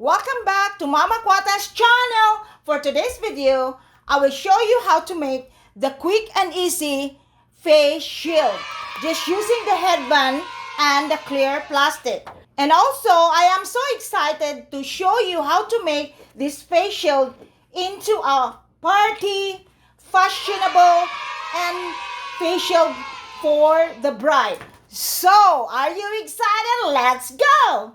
Welcome back to Mama Quata's channel. For today's video, I will show you how to make the quick and easy face shield just using the headband and the clear plastic. And also, I am so excited to show you how to make this face shield into a party, fashionable, and face shield for the bride. So, are you excited? Let's go!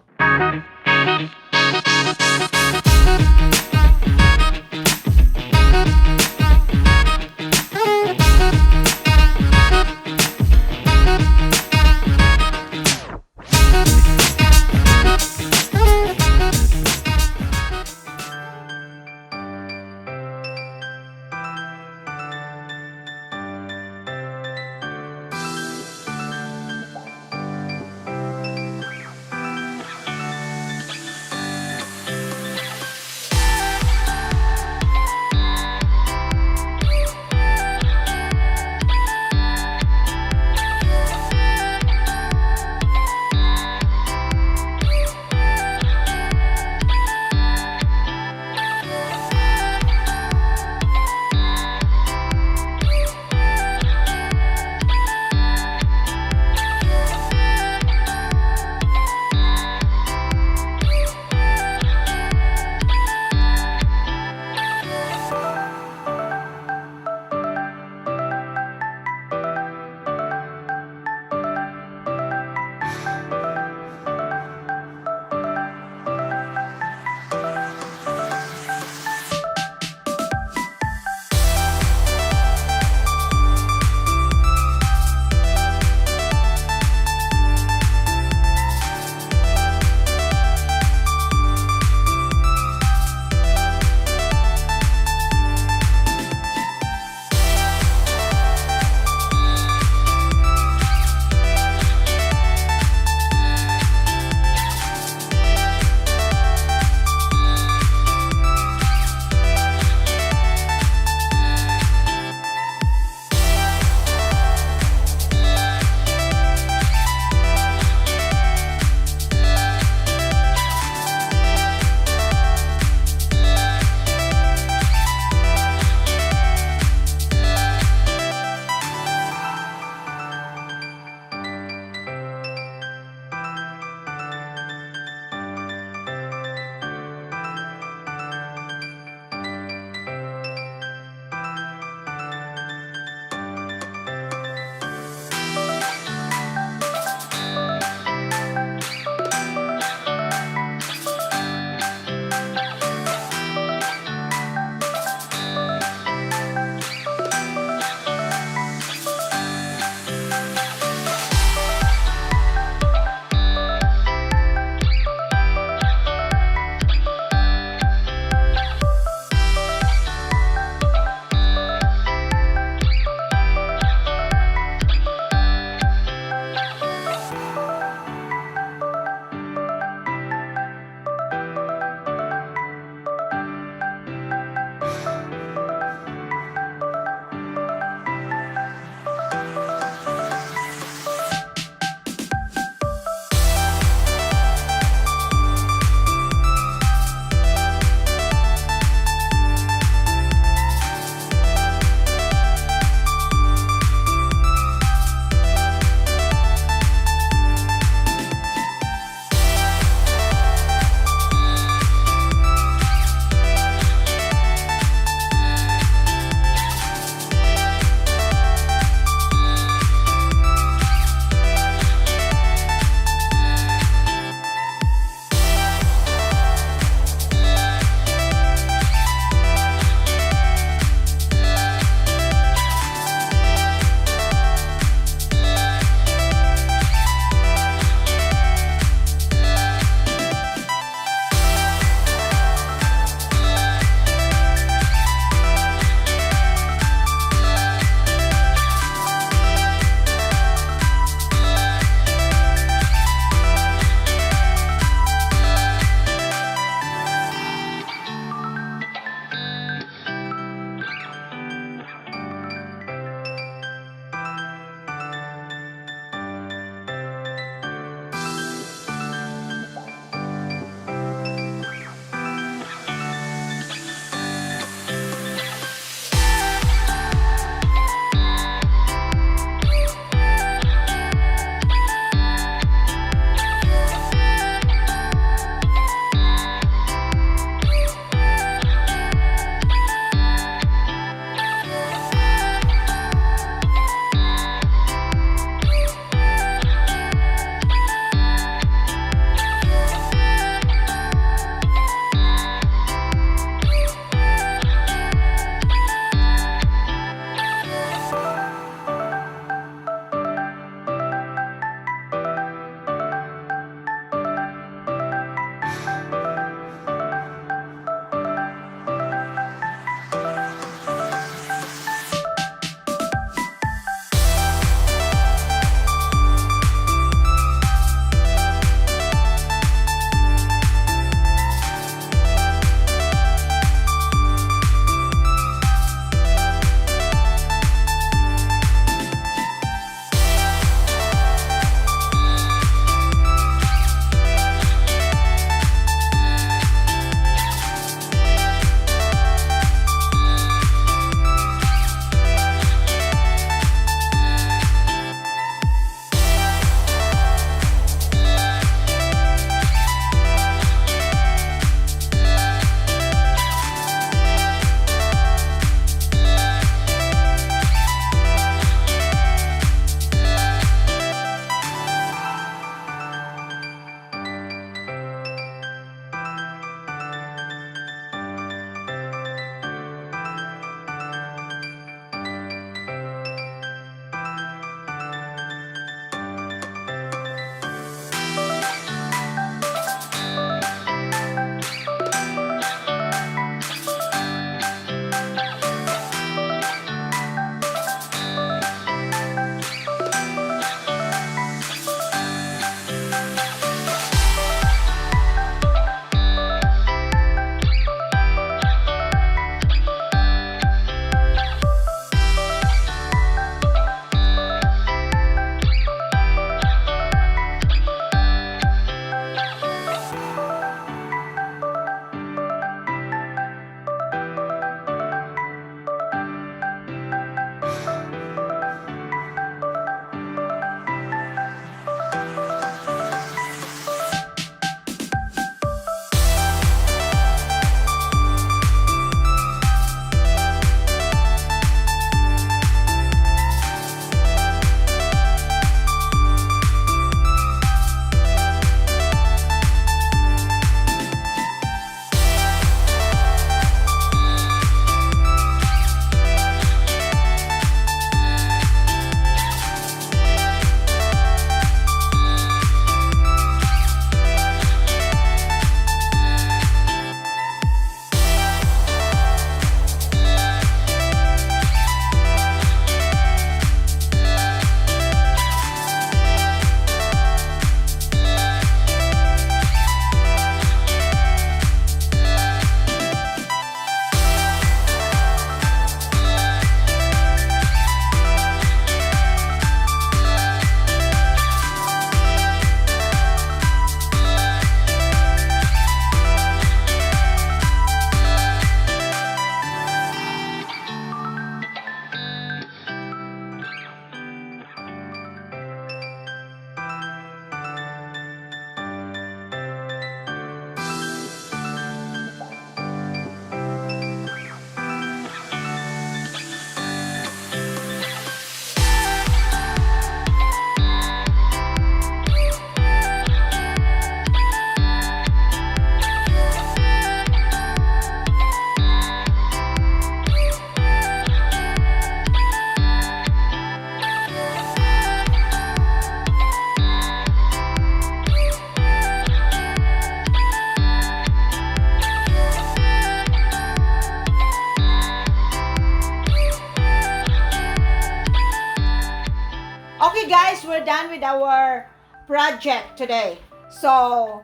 we're done with our project today. So,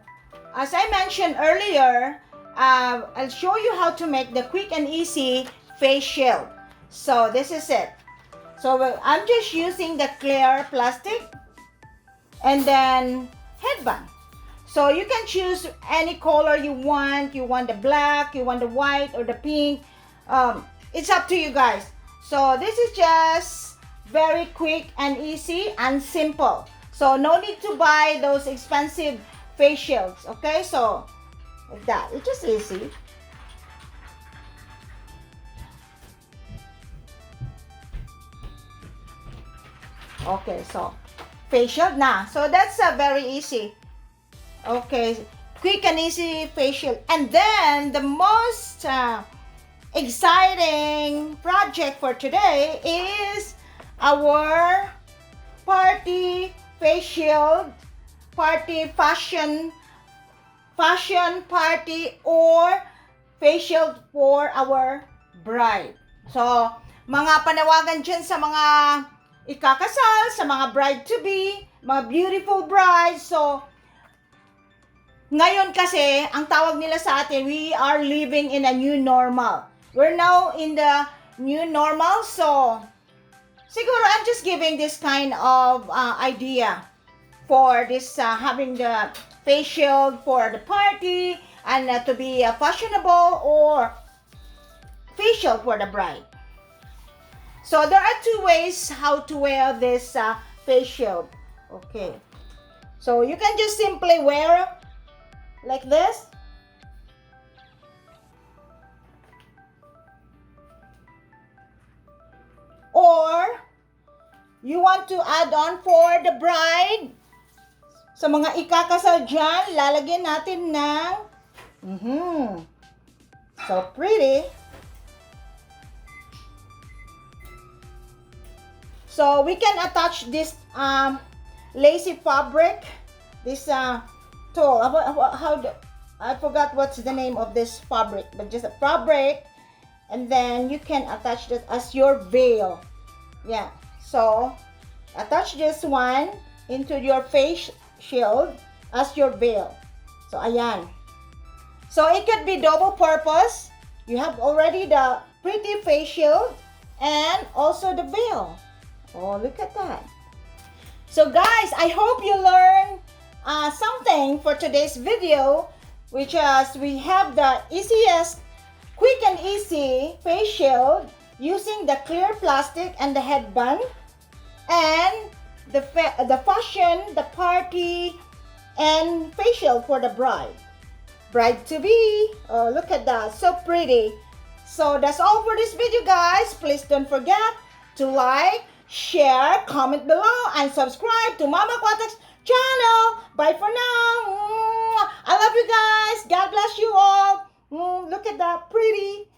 as I mentioned earlier, I'll show you how to make the quick and easy face shield. So, this is it. So, I'm just using the clear plastic and then headband. So, you can choose any color you want. You want the black, you want the white, or the pink. It's up to you guys. So, this is just very quick and easy and simple. So, no need to buy those expensive face shields. Okay, so like that. It's just easy. Okay, so face shield na. So, that's very easy. Okay, quick and easy face shield. And then, the most exciting project for today is our party face shield, party fashion party, or face shield for our bride. So, mga panawagan dyan sa mga ikakasal, sa mga bride-to-be, mga beautiful brides. So, ngayon kasi, ang tawag nila sa atin, we are living in a new normal. We're now in the new normal, so siguro I'm just giving this kind of idea for this having the face shield for the party and to be fashionable, or face shield for the bride. So there are two ways how to wear this face shield. Okay, so you can just simply wear like this. Or you want to add on for the bride. Sa mga ikakasal dyan, lalagyan natin ng so pretty. So we can attach this lacy fabric, this tool. I forgot what's the name of this fabric, but just a fabric, and then you can attach that as your veil. Yeah, so attach this one into your face shield as your veil. So ayan. So it could be double purpose. You have already the pretty face shield and also the veil. Oh, look at that. So guys, I hope you learned something for today's video, which is we have the easiest, quick and easy face shield using the clear plastic and the headband, and the fashion, the party, and face shield for the bride-to-be. Oh, look at that, so pretty. So that's all for this video, guys. Please don't forget to like, share, comment below, and subscribe to Mama Quatek's channel. Bye for now. I love you guys. God bless you all. Look at that, pretty.